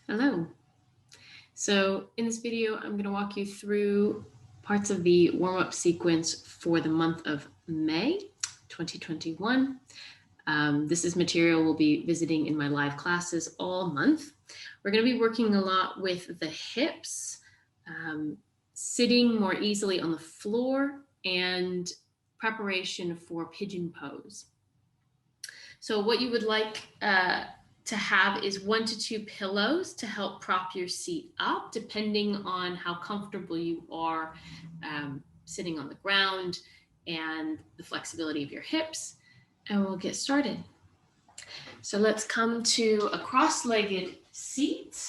Hello. So in this video, I'm going to walk you through parts of the warm-up sequence for the month of May 2021. This is material we'll be visiting in my live classes all month. We're going to be working a lot with the hips, sitting more easily on the floor, and preparation for pigeon pose. So what you would like to have is 1 to 2 pillows to help prop your seat up, depending on how comfortable you are sitting on the ground and the flexibility of your hips. And we'll get started. So let's come to a cross-legged seat.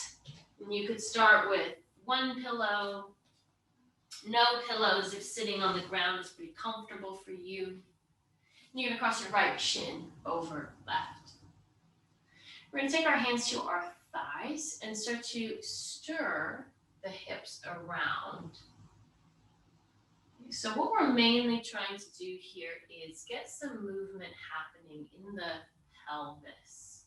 And you could start with 1 pillow, no pillows if sitting on the ground is pretty comfortable for you. And you're gonna cross your right shin over left. We're going to take our hands to our thighs and start to stir the hips around. So what we're mainly trying to do here is get some movement happening in the pelvis.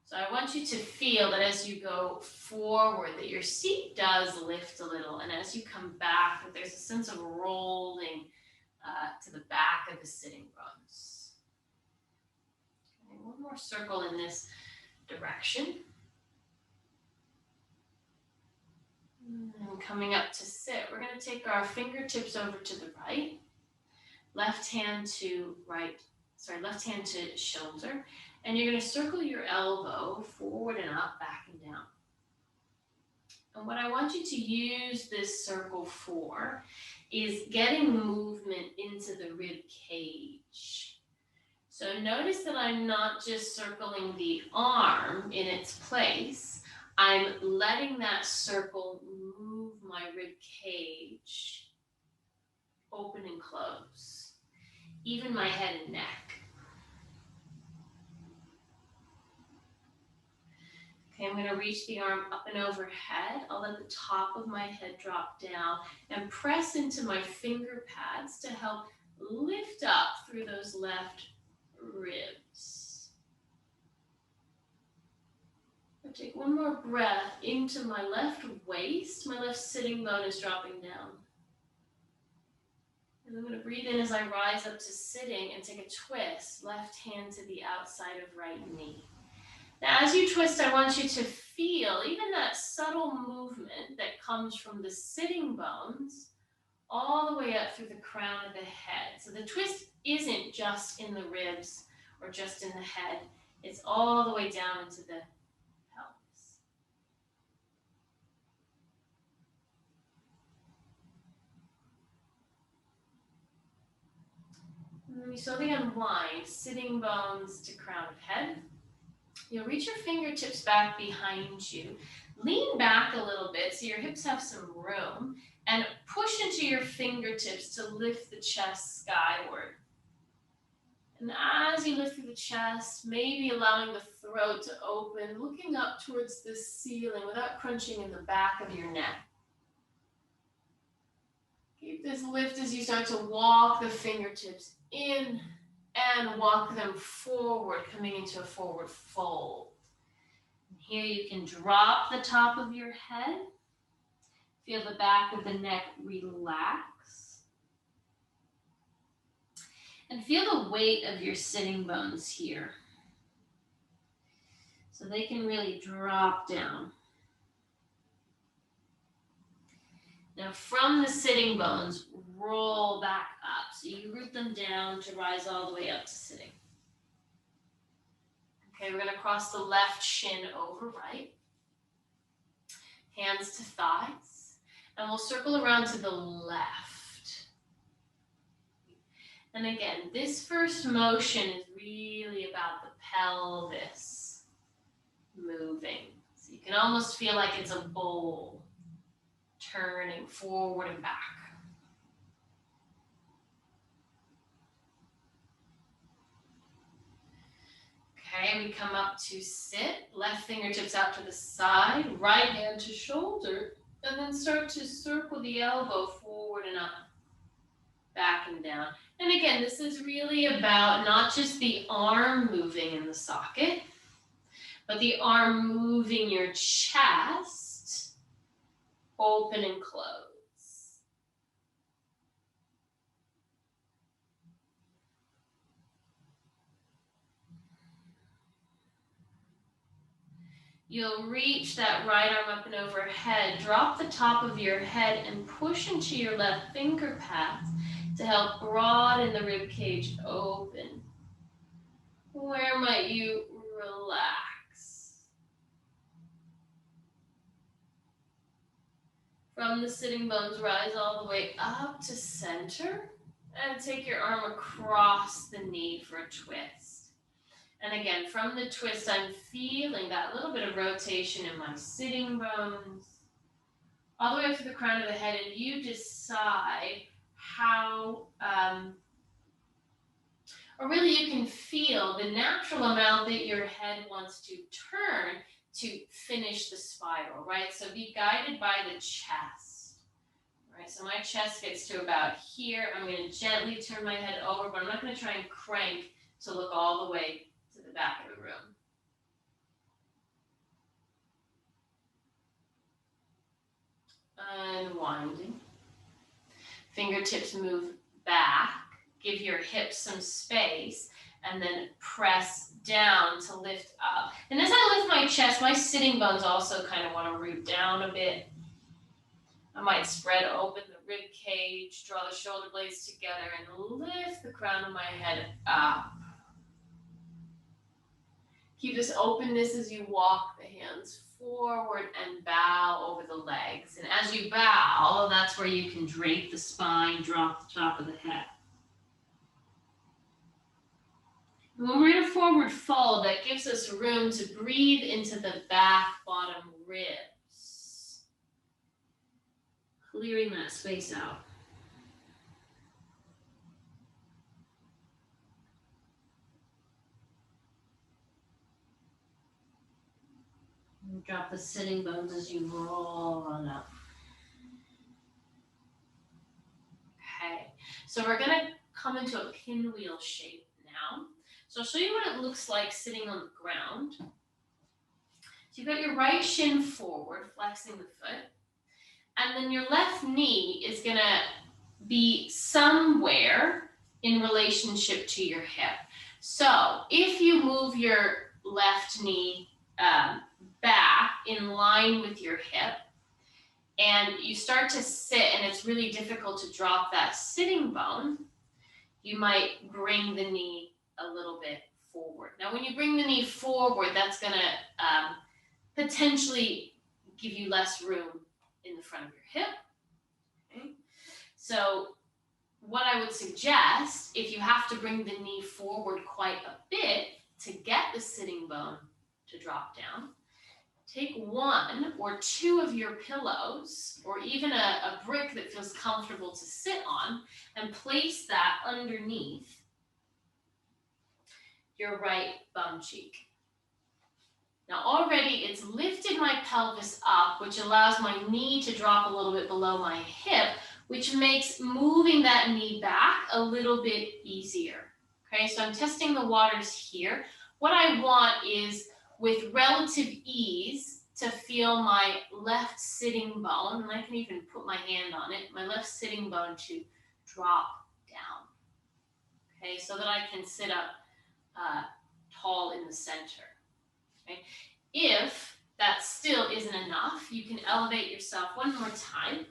So I want you to feel that as you go forward, that your seat does lift a little, and as you come back, that there's a sense of rolling to the back of the sitting bones. One more circle in this direction. And coming up to sit, we're going to take our fingertips over to the right, left hand to shoulder, and you're going to circle your elbow forward and up, back and down. And what I want you to use this circle for is getting movement into the rib cage. So notice that I'm not just circling the arm in its place. I'm letting that circle move my rib cage open and close, even my head and neck. Okay, I'm going to reach the arm up and overhead. I'll let the top of my head drop down and press into my finger pads to help lift up through those left ribs. I'll take one more breath into my left waist. My left sitting bone is dropping down. And I'm going to breathe in as I rise up to sitting and take a twist. Left hand to the outside of right knee. Now as you twist, I want you to feel even that subtle movement that comes from the sitting bones all the way up through the crown of the head. So the twist isn't just in the ribs or just in the head. It's all the way down into the pelvis. And then you slowly unwind, sitting bones to crown of head. You'll reach your fingertips back behind you. Lean back a little bit so your hips have some room, and push into your fingertips to lift the chest skyward. And as you lift through the chest, maybe allowing the throat to open, looking up towards the ceiling without crunching in the back of your neck. Keep this lift as you start to walk the fingertips in and walk them forward, coming into a forward fold. Here you can drop the top of your head. Feel the back of the neck relax. And feel the weight of your sitting bones here. So they can really drop down. Now from the sitting bones, roll back up. So you root them down to rise all the way up to sitting. Okay, we're going to cross the left shin over right. Hands to thighs. And we'll circle around to the left. And again, this first motion is really about the pelvis moving. So you can almost feel like it's a bowl turning forward and back. Okay, we come up to sit, left fingertips out to the side, right hand to shoulder, and then start to circle the elbow forward and up, back and down. And again, this is really about not just the arm moving in the socket, but the arm moving your chest, open and close. You'll reach that right arm up and overhead. Drop the top of your head and push into your left finger pads to help broaden the rib cage open. Where might you relax? From the sitting bones, rise all the way up to center and take your arm across the knee for a twist. And again, from the twist, I'm feeling that little bit of rotation in my sitting bones, all the way up to the crown of the head, and you decide how, or really you can feel the natural amount that your head wants to turn to finish the spiral, right? So be guided by the chest, right? So my chest gets to about here. I'm going to gently turn my head over, but I'm not going to try and crank to look all the way to the back of the room. Unwinding. Fingertips move back. Give your hips some space and then press down to lift up. And as I lift my chest, my sitting bones also kind of want to root down a bit. I might spread open the rib cage, draw the shoulder blades together, and lift the crown of my head up. Keep this openness as you walk the hands forward and bow over the legs. And as you bow, that's where you can drape the spine, drop the top of the head. And when we're in a forward fold, that gives us room to breathe into the back bottom ribs, clearing that space out. Drop the sitting bones as you roll on up. Okay, so we're gonna come into a pinwheel shape now. So I'll show you what it looks like sitting on the ground. So you've got your right shin forward, flexing the foot. And then your left knee is gonna be somewhere in relationship to your hip. So if you move your left knee back in line with your hip, and you start to sit and it's really difficult to drop that sitting bone, you might bring the knee a little bit forward. Now, when you bring the knee forward, that's going to potentially give you less room in the front of your hip. Okay? So what I would suggest, if you have to bring the knee forward quite a bit to get the sitting bone to drop down, take one or two of your pillows, or even a brick that feels comfortable to sit on, and place that underneath your right bum cheek. Now already it's lifted my pelvis up, which allows my knee to drop a little bit below my hip, which makes moving that knee back a little bit easier. Okay, so I'm testing the waters here. What I want is, with relative ease, to feel my left sitting bone, and I can even put my hand on it, my left sitting bone to drop down, okay, so that I can sit up tall in the center. Okay? If that still isn't enough, you can elevate yourself one more time.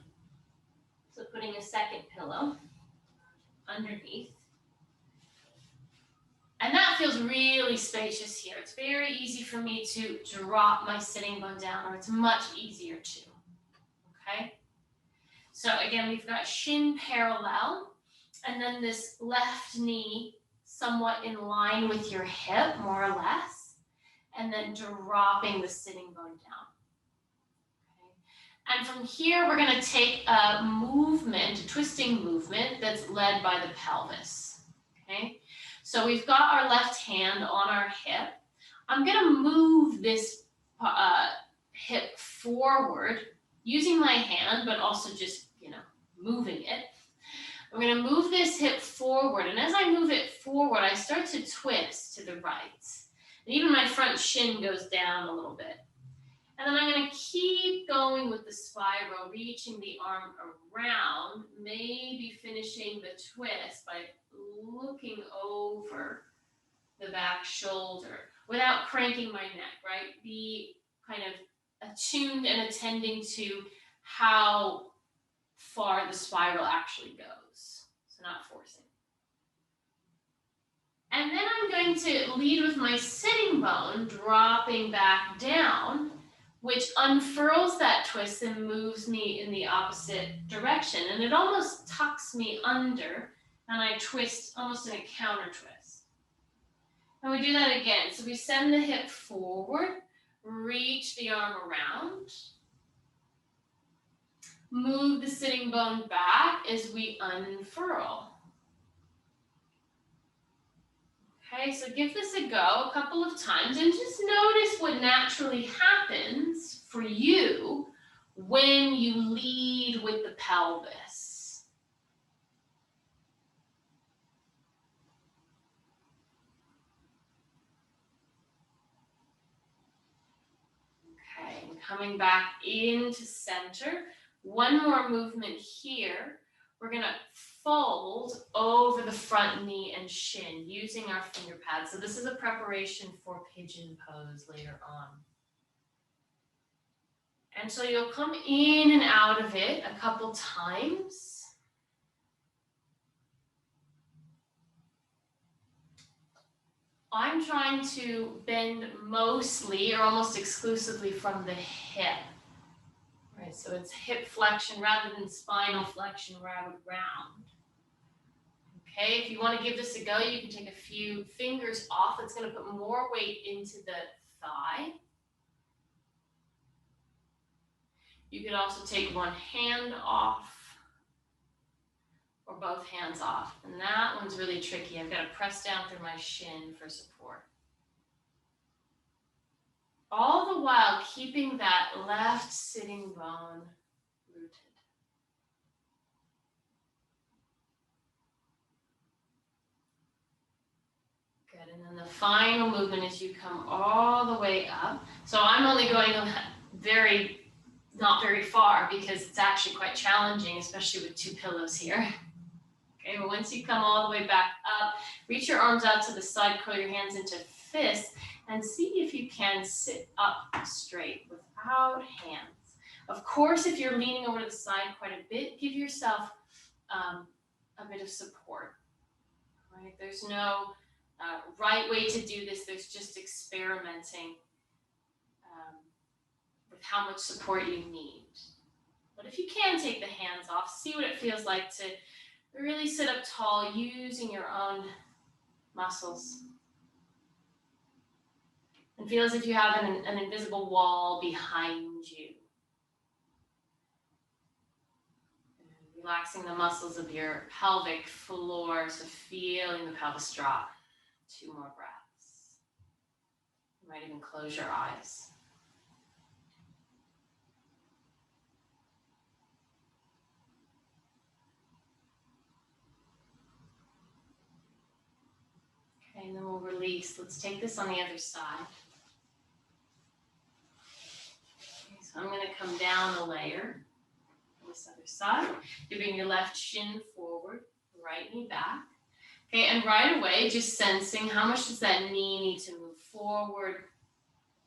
So putting a second pillow underneath. And that feels really spacious here. It's very easy for me to drop my sitting bone down, or it's much easier to, okay? So again, we've got shin parallel, and then this left knee somewhat in line with your hip, more or less, and then dropping the sitting bone down. Okay? And from here, we're gonna take a movement, a twisting movement that's led by the pelvis, okay? So we've got our left hand on our hip. I'm gonna move this hip forward using my hand, but also just, moving it. I'm gonna move this hip forward, and as I move it forward, I start to twist to the right. And even my front shin goes down a little bit. And then I'm going to keep going with the spiral, reaching the arm around, maybe finishing the twist by looking over the back shoulder without cranking my neck, right? Be kind of attuned and attending to how far the spiral actually goes. So not forcing. And then I'm going to lead with my sitting bone, dropping back down, which unfurls that twist and moves me in the opposite direction. And it almost tucks me under, and I twist almost in a counter twist. And we do that again. So we send the hip forward, reach the arm around, move the sitting bone back as we unfurl. Okay, so give this a go a couple of times and just notice what naturally happens for you when you lead with the pelvis. Okay, and coming back into center. One more movement here. We're going to fold over the front knee and shin using our finger pads. So this is a preparation for pigeon pose later on. And so you'll come in and out of it a couple times. I'm trying to bend mostly or almost exclusively from the hip. Right, so it's hip flexion rather than spinal flexion where I would round. Okay, if you want to give this a go, you can take a few fingers off. It's going to put more weight into the thigh. You could also take one hand off or both hands off. And that one's really tricky. I've got to press down through my shin for support. All the while keeping that left sitting bone rooted. Good, and then the final movement is you come all the way up. So I'm only going not very far because it's actually quite challenging, especially with two pillows here. Okay, but once you come all the way back up, reach your arms out to the side, curl your hands into fists, and see if you can sit up straight without hands. Of course, if you're leaning over to the side quite a bit, give yourself a bit of support. Right? There's no right way to do this. There's just experimenting with how much support you need. But if you can take the hands off, see what it feels like to really sit up tall using your own muscles. And feel as if you have an invisible wall behind you. And relaxing the muscles of your pelvic floor, so feeling the pelvis drop. 2 more breaths. You might even close your eyes. Okay, and then we'll release. Let's take this on the other side. Okay, so I'm going to come down a layer on this other side. You bring your left shin forward, right knee back. Okay, and right away, just sensing how much does that knee need to move forward,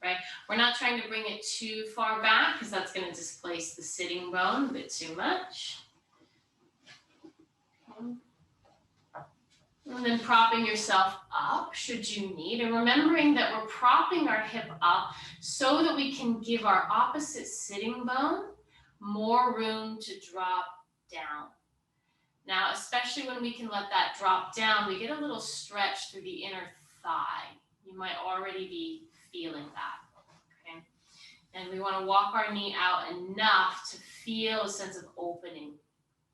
right? We're not trying to bring it too far back because that's going to displace the sitting bone a bit too much. Okay. And then propping yourself up should you need. And remembering that we're propping our hip up so that we can give our opposite sitting bone more room to drop down. Now, especially when we can let that drop down, we get a little stretch through the inner thigh. You might already be feeling that, okay? And we want to walk our knee out enough to feel a sense of opening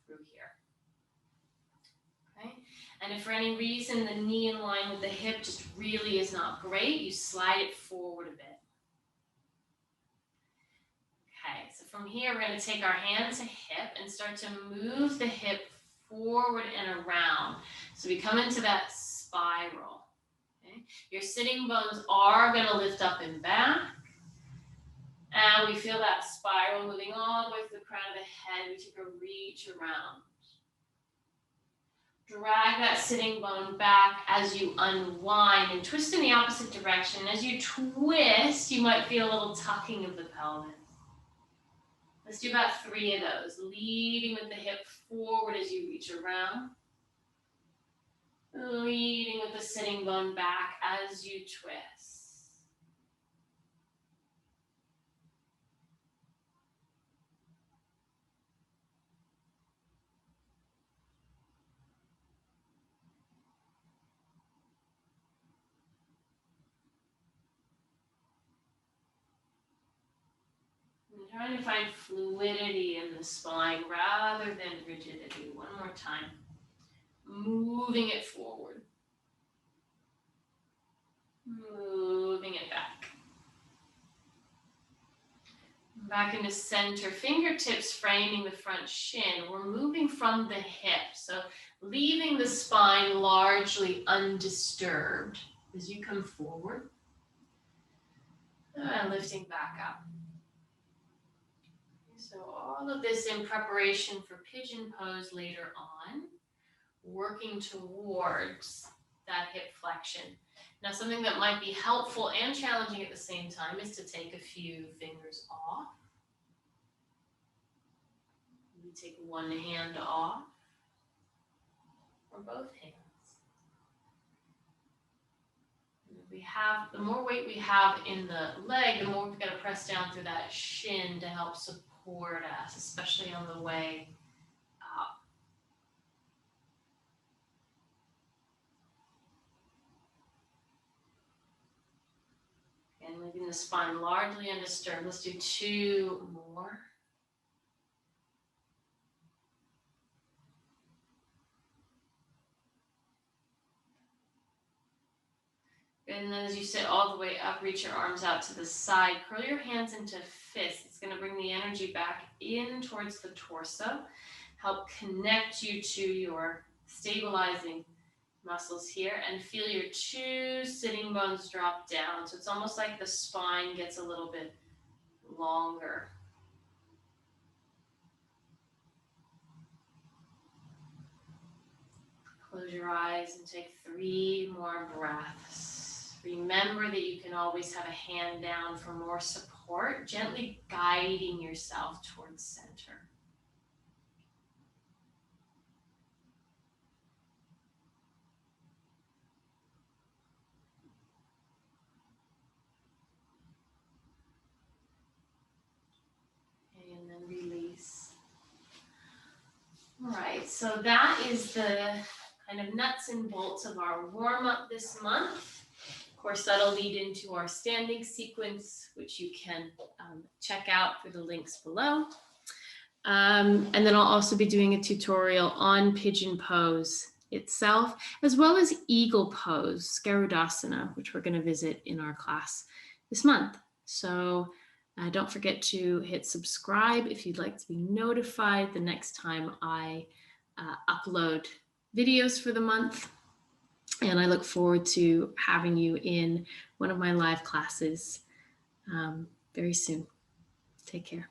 through here, okay? And if for any reason the knee in line with the hip just really is not great, you slide it forward a bit. Okay, so from here, we're going to take our hand to hip and start to move the hip forward and around. So we come into that spiral. Okay? Your sitting bones are going to lift up and back. And we feel that spiral moving all the way to the crown of the head. We take a reach around. Drag that sitting bone back as you unwind and twist in the opposite direction. As you twist, you might feel a little tucking of the pelvis. Let's do about 3 of those. Leading with the hip forward as you reach around. Leading with the sitting bone back as you twist. I'm trying to find fluidity in the spine rather than rigidity. One more time. Moving it forward. Moving it back. Back into center. Fingertips framing the front shin. We're moving from the hip. So leaving the spine largely undisturbed as you come forward. And lifting back up. So all of this in preparation for pigeon pose later on, working towards that hip flexion. Now, something that might be helpful and challenging at the same time is to take a few fingers off. We take one hand off, or both hands. The more weight we have in the leg, the more we've got to press down through that shin to help support us, especially on the way up. And leaving the spine largely undisturbed. Let's do 2 more. And then as you sit all the way up, reach your arms out to the side. Curl your hands into fists. It's going to bring the energy back in towards the torso. Help connect you to your stabilizing muscles here. And feel your 2 sitting bones drop down. So it's almost like the spine gets a little bit longer. Close your eyes and take 3 more breaths. Remember that you can always have a hand down for more support, gently guiding yourself towards center. And then release. All right, so that is the kind of nuts and bolts of our warm-up this month. Of course, that'll lead into our standing sequence, which you can check out through the links below. And then I'll also be doing a tutorial on pigeon pose itself, as well as eagle pose, Garudasana, which we're going to visit in our class this month. So don't forget to hit subscribe if you'd like to be notified the next time I upload videos for the month. And I look forward to having you in one of my live classes very soon. Take care.